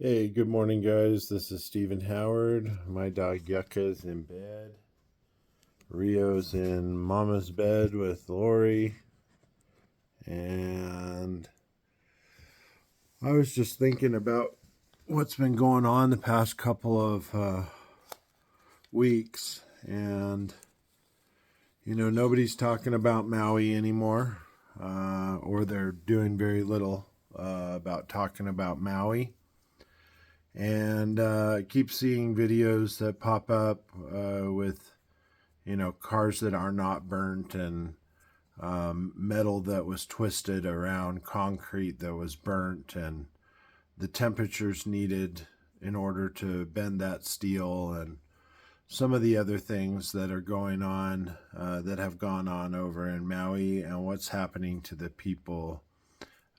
Hey, good morning, guys. This is Stephen Howard. My dog Yucca's in bed. Rio's in Mama's bed with Lori. And I was just thinking about what's been going on the past couple of weeks. And, nobody's talking about Maui anymore, or they're doing very little about talking about Maui. And I keep seeing videos that pop up with cars that are not burnt and metal that was twisted around concrete that was burnt, and the temperatures needed in order to bend that steel, and some of the other things that are going on that have gone on over in Maui, and what's happening to the people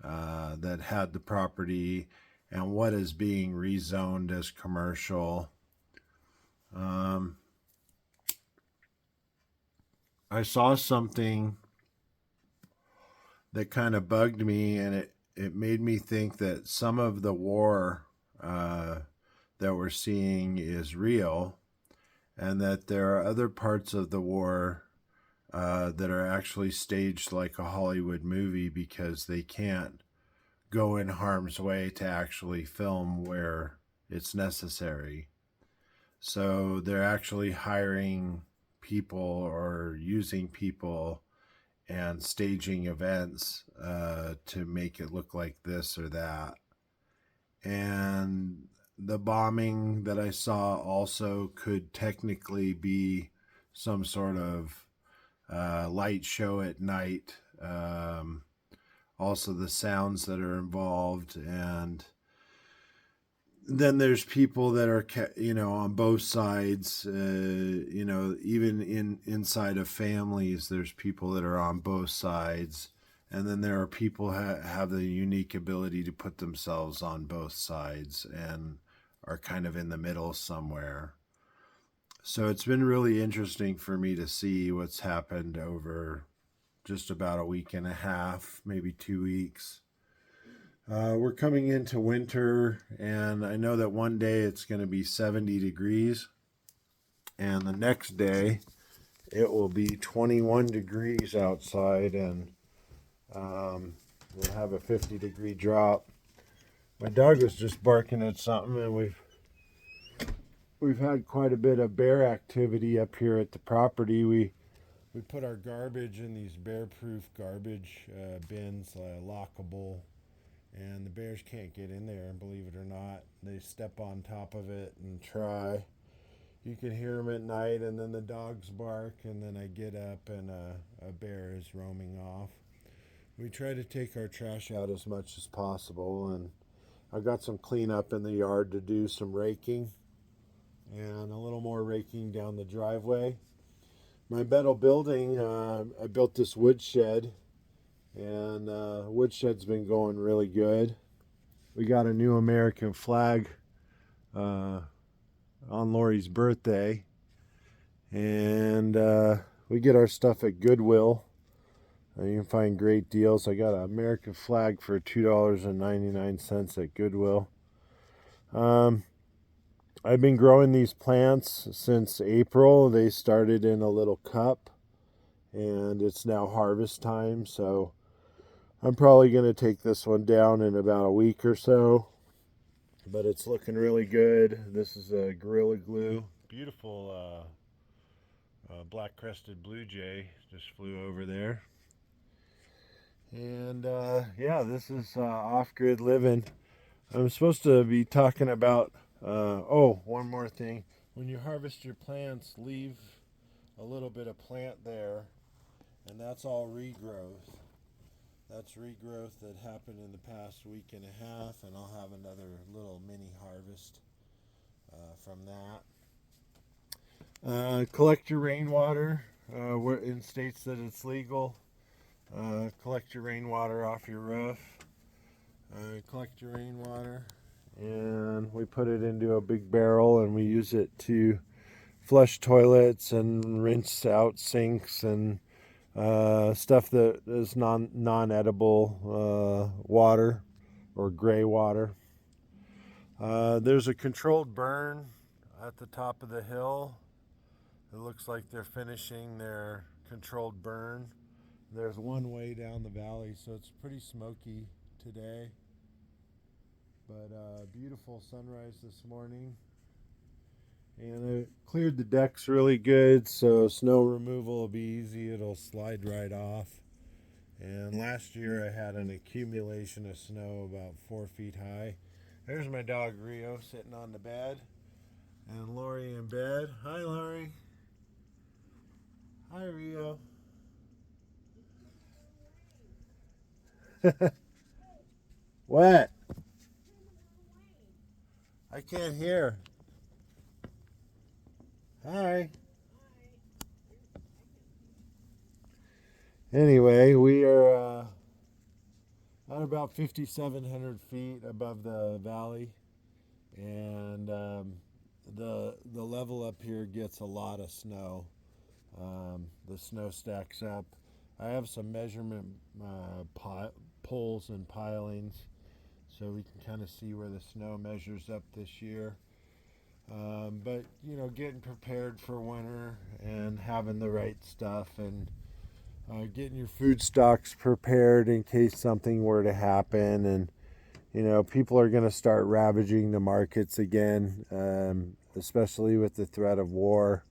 that had the property and what is being rezoned as commercial. Um, I saw something that kind of bugged me, and it made me think that some of the war that we're seeing is real, and that there are other parts of the war that are actually staged like a Hollywood movie because they can't go in harm's way to actually film where it's necessary. So they're actually hiring people or using people and staging events to make it look like this or that. And the bombing that I saw also could technically be some sort of light show at night. Also, the sounds that are involved, and then there's people that are on both sides. Even inside of families there's people that are on both sides, and then there are people have the unique ability to put themselves on both sides and are kind of in the middle somewhere. So it's been really interesting for me to see what's happened over just about a week and a half, maybe 2 weeks. We're coming into winter, and I know that one day it's going to be 70 degrees, and the next day it will be 21 degrees outside, and we'll have a 50-degree drop. My dog was just barking at something, and we've had quite a bit of bear activity up here at the property. We put our garbage in these bear-proof garbage bins, lockable, and the bears can't get in there, and believe it or not, they step on top of it and try. You can hear them at night, and then the dogs bark, and then I get up and a bear is roaming off. We try to take our trash out as much as possible, and I've got some cleanup in the yard to do, some raking and a little more raking down the driveway. My metal building, I built this wood shed, and woodshed's been going really good. We got a new American flag uh, on Lori's birthday, and we get our stuff at Goodwill. You can find great deals. I got an American flag for $2.99 at Goodwill. I've been growing these plants since April. They started in a little cup, and it's now harvest time, so I'm probably going to take this one down in about a week or so, but it's looking really good. This is a Gorilla Glue. Beautiful black-crested blue jay just flew over there. And yeah, this is off-grid living. I'm supposed to be talking about, one more thing. When you harvest your plants, leave a little bit of plant there, and that's all regrowth. That's regrowth that happened in the past week and a half, and I'll have another little mini harvest from that. Collect your rainwater. We're in states that it's legal. Collect your rainwater off your roof. Collect your rainwater, and we put it into a big barrel, and we use it to flush toilets and rinse out sinks and stuff that is non edible water or gray water. There's a controlled burn at the top of the hill. It looks like they're finishing their controlled burn. There's one way down the valley, so it's pretty smoky today. But beautiful sunrise this morning. And it cleared the decks really good, so snow removal will be easy. It'll slide right off. And last year I had an accumulation of snow about 4 feet high. There's my dog Rio sitting on the bed, and Lori in bed. Hi, Lori. Hi, Rio. What? I can't hear. Hi. Anyway, we are at about 5,700 feet above the valley, and the level up here gets a lot of snow. The snow stacks up. I have some measurement poles and pilings, so we can kind of see where the snow measures up this year. But getting prepared for winter and having the right stuff, and getting your food stocks prepared in case something were to happen. And people are going to start ravaging the markets again, especially with the threat of war.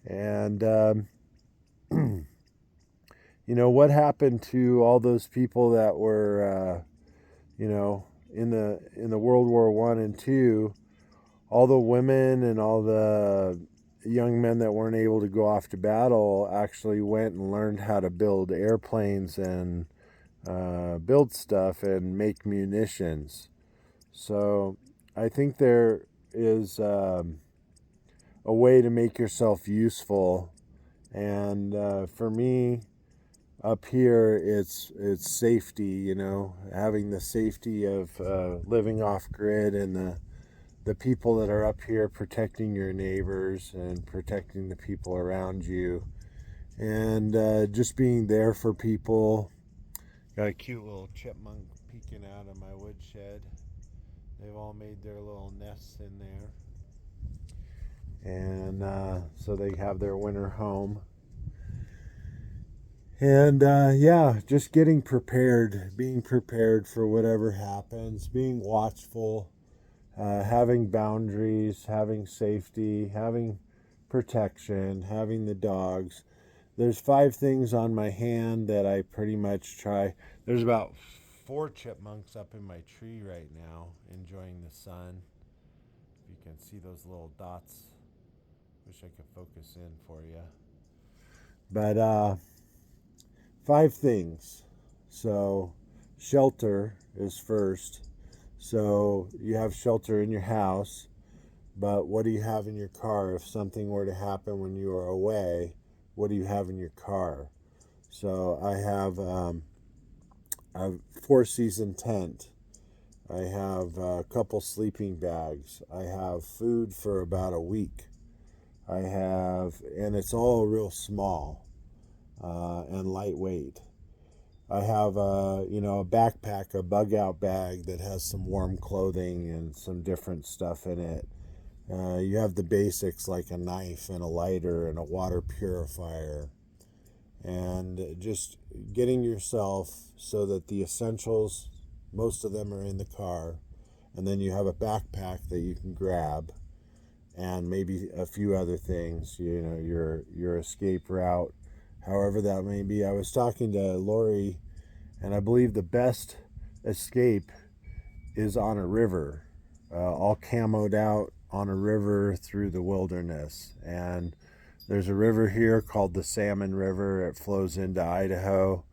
And what happened to all those people that were in the World War I and II? All the women and all the young men that weren't able to go off to battle actually went and learned how to build airplanes and build stuff and make munitions. So I think there is a way to make yourself useful. And for me, up here, it's safety. Having the safety of living off grid, and the people that are up here protecting your neighbors and protecting the people around you, and just being there for people. Got a cute little chipmunk peeking out of my woodshed. They've all made their little nests in there, and so they have their winter home. And just getting prepared, being prepared for whatever happens, being watchful, having boundaries, having safety, having protection, having the dogs. There's 5 things on my hand that I pretty much try. There's about 4 chipmunks up in my tree right now, enjoying the sun. You can see those little dots. Wish I could focus in for you. But 5 things. So shelter is first. So you have shelter in your house, but what do you have in your car? If something were to happen when you are away, what do you have in your car? So I have a 4-season tent. I have a couple sleeping bags. I have food for about a week. And it's all real small and lightweight. I have a backpack, a bug out bag that has some warm clothing and some different stuff in it. You have the basics like a knife and a lighter and a water purifier, and just getting yourself so that the essentials, most of them are in the car, and then you have a backpack that you can grab, and maybe a few other things, your escape route, however that may be. I was talking to Lori, and I believe the best escape is on a river, all camoed out on a river through the wilderness. And there's a river here called the Salmon River. It flows into Idaho,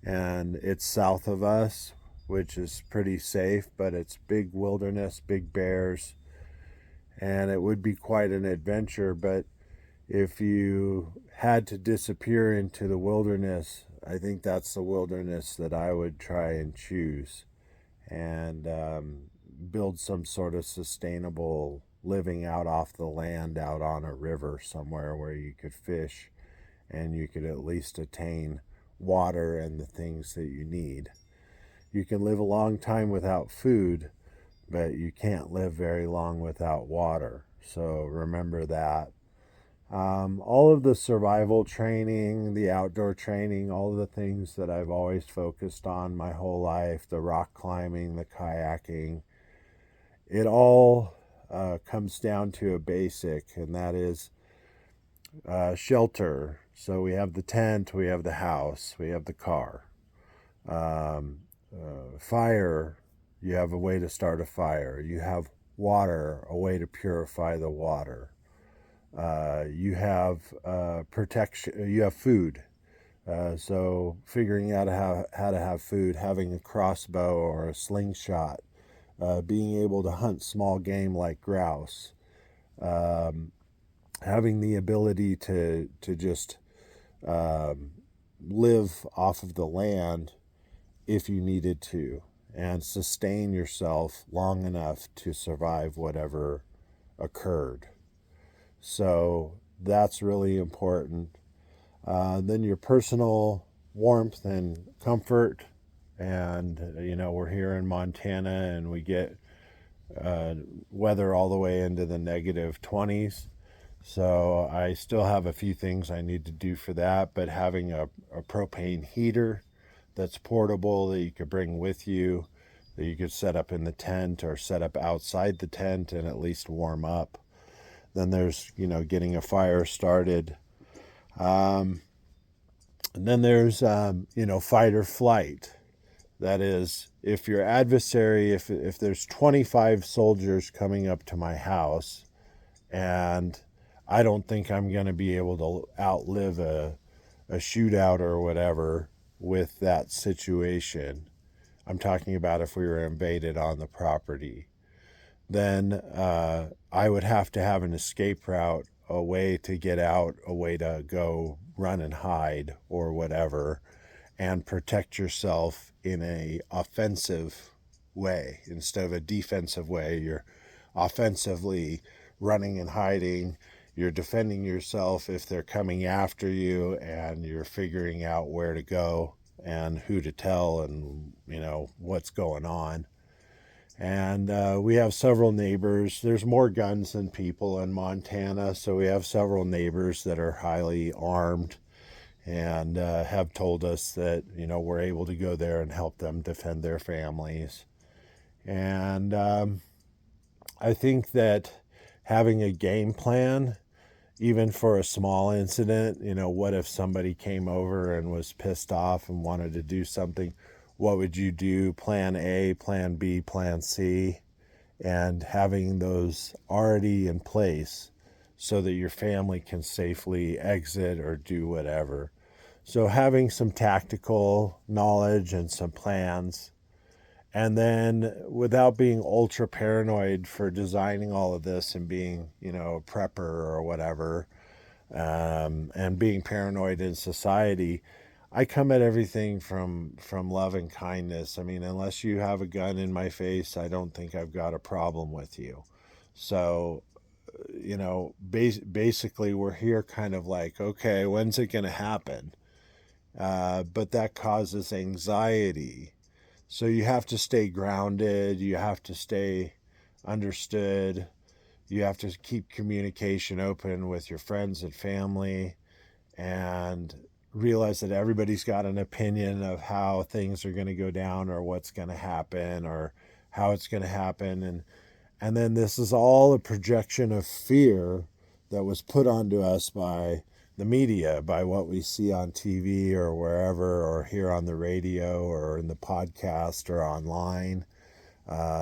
and it's south of us, which is pretty safe, but it's big wilderness, big bears, and it would be quite an adventure. But if you had to disappear into the wilderness, I think that's the wilderness that I would try and choose, and build some sort of sustainable living out off the land, out on a river somewhere where you could fish and you could at least attain water and the things that you need. You can live a long time without food, but you can't live very long without water. So remember that. All of the survival training, the outdoor training, all of the things that I've always focused on my whole life, the rock climbing, the kayaking, it all comes down to a basic, and that is shelter. So we have the tent, we have the house, we have the car. Fire, you have a way to start a fire. You have water, a way to purify the water. You have protection, you have food. So figuring out how to have food, having a crossbow or a slingshot, being able to hunt small game like grouse, having the ability to just live off of the land if you needed to, and sustain yourself long enough to survive whatever occurred. So that's really important. Then your personal warmth and comfort. And, we're here in Montana and we get weather all the way into the -20s. So I still have a few things I need to do for that, but having a propane heater that's portable that you could bring with you, that you could set up in the tent or set up outside the tent and at least warm up. Then there's, getting a fire started. And then there's, fight or flight. That is, if your adversary, if there's 25 soldiers coming up to my house and I don't think I'm going to be able to outlive a shootout or whatever with that situation. I'm talking about if we were invaded on the property. Then I would have to have an escape route, a way to get out, a way to go run and hide or whatever, and protect yourself in a offensive way instead of a defensive way. You're offensively running and hiding. You're defending yourself if they're coming after you, and you're figuring out where to go and who to tell and, what's going on. And we have several neighbors. There's more guns than people in Montana, so we have several neighbors that are highly armed and have told us that, we're able to go there and help them defend their families. And I think that having a game plan, even for a small incident, what if somebody came over and was pissed off and wanted to do something? What would you do? Plan A, plan B, plan C, and having those already in place so that your family can safely exit or do whatever. So having some tactical knowledge and some plans, and then without being ultra paranoid for designing all of this and being, a prepper or whatever, and being paranoid in society, I come at everything from love and kindness. I mean, unless you have a gun in my face, I don't think I've got a problem with you. So, basically we're here kind of like, okay, when's it going to happen? But that causes anxiety. So you have to stay grounded. You have to stay understood. You have to keep communication open with your friends and family, and realize that everybody's got an opinion of how things are going to go down or what's going to happen or how it's going to happen. And then this is all a projection of fear that was put onto us by the media, by what we see on TV or wherever, or hear on the radio or in the podcast or online.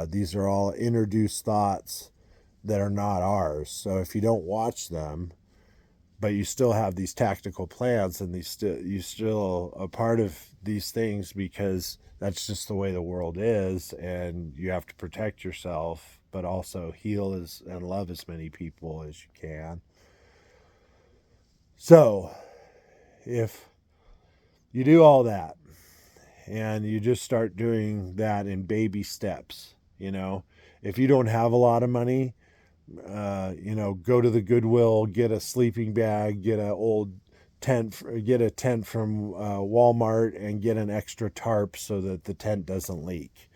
These are all introduced thoughts that are not ours. So if you don't watch them, but you still have these tactical plans, and you still a part of these things, because that's just the way the world is, and you have to protect yourself, but also heal and love as many people as you can. So if you do all that and you just start doing that in baby steps, if you don't have a lot of money, go to the Goodwill, get a sleeping bag, get a tent from Walmart, and get an extra tarp so that the tent doesn't leak.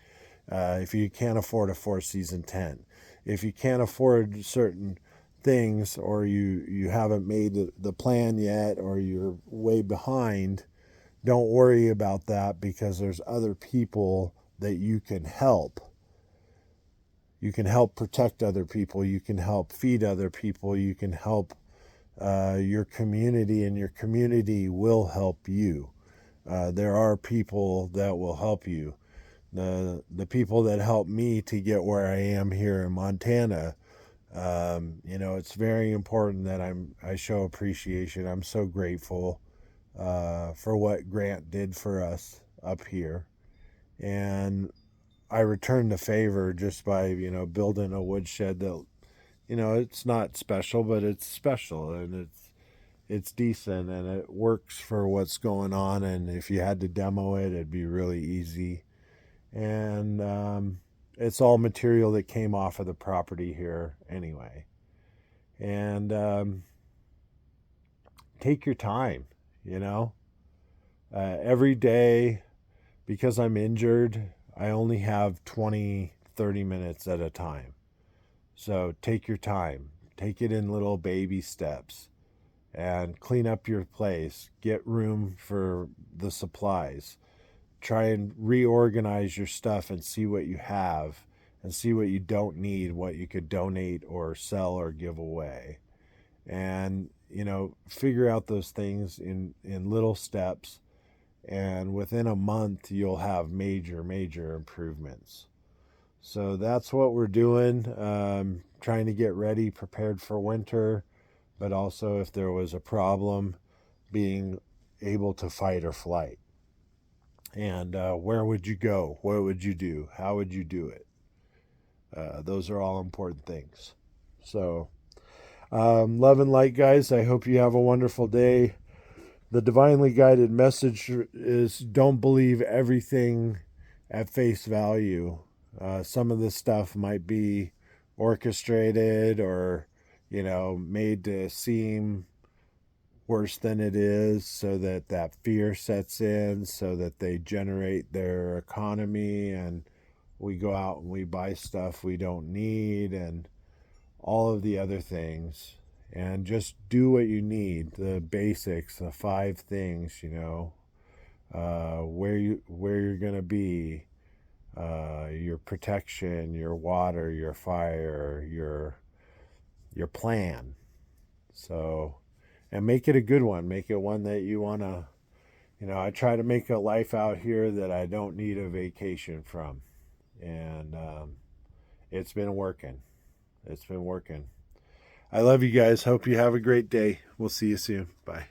If you can't afford a four-season tent, if you can't afford certain things, or you haven't made the plan yet, or you're way behind, don't worry about that, because there's other people that you can help. You can help protect other people. You can help feed other people. You can help your community, and your community will help you. There are people that will help you. The people that helped me to get where I am here in Montana. It's very important that I show appreciation. I'm so grateful for what Grant did for us up here, and I returned the favor just by building a woodshed that it's not special, but it's special, and it's decent, and it works for what's going on. And if you had to demo it, it'd be really easy. And it's all material that came off of the property here anyway. And take your time, every day. Because I'm injured, I only have 20, 30 minutes at a time. So take your time. Take it in little baby steps, and clean up your place. Get room for the supplies. Try and reorganize your stuff and see what you have, and see what you don't need, what you could donate or sell or give away. And, figure out those things in little steps. And within a month, you'll have major, major improvements. So that's what we're doing. Trying to get ready, prepared for winter, but also, if there was a problem, being able to fight or flight. And where would you go? What would you do? How would you do it? Those are all important things. So, love and light, guys. I hope you have a wonderful day. The divinely guided message is, don't believe everything at face value. Some of this stuff might be orchestrated, or made to seem worse than it is, so that fear sets in, so that they generate their economy, and we go out and we buy stuff we don't need, and all of the other things. And just do what you need, the basics, the 5 things, where you're gonna be, your protection, your water, your fire, your plan. So, and make it a good one. Make it one that you wanna. I try to make a life out here that I don't need a vacation from, and it's been working. It's been working. I love you guys. Hope you have a great day. We'll see you soon. Bye.